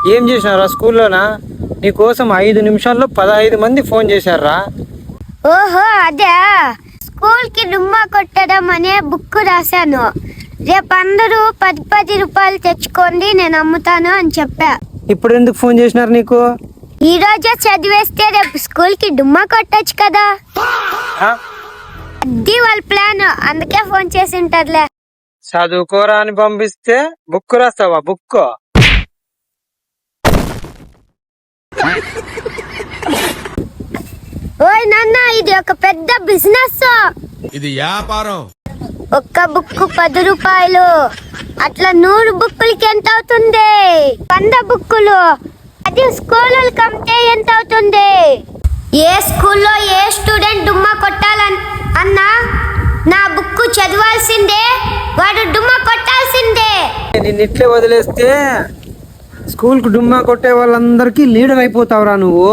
ఏం చేసినారా స్కూల్లోనా? నీకోసం 5 నిమిషాల్లో 15 మంది ఫోన్ చేశారా? ఓహో అదే, స్కూల్ కి డుమ్మా కొట్టడం అనే బుక్ రాశాను. రేపు అందరూ 10 రూపాయలు తెచ్చుకోండి, నేను అమ్ముతాను అని చెప్పా. ఇప్పుడు ఎందుకు ఫోన్ చేసినారు నీకు? ఈ రోజే చదివేస్తే రేపు స్కూల్ కి డుమ్మా కొట్టచ్చు కదా. ఆ? అది వాళ్ళ ప్లాన్, అందుకే ఫోన్ చేసి ఉంటారులే. చదువుకోరా అని పంపిస్తే బుక్ రాస్తావా? బుక్ ఓయ్ నాన్న, ఇది ఒక పెద్ద బిజినెస్. ఇది వ్యాపారం. ఒక్క బుక్ 10 రూపాయలు, అట్లా 100 బుక్కులకి ఎంత అవుతుంది? 100 బుక్కులు, అది స్కూళ్ళకి అమ్మితే ఎంత అవుతుంది? ఏ స్కూల్లో ఏ స్టూడెంట్ డుమ్మా కొట్టాలన్నా నా బుక్ చదవాల్సిందే, వాడు డుమ్మా కొట్టాల్సిందే. నిన్ను ఇట్లే వదిలేస్తే స్కూల్ కు డుమ్మా కొట్టే వాళ్ళందరికీ లీడర్ అయిపోతావురా నువ్వు.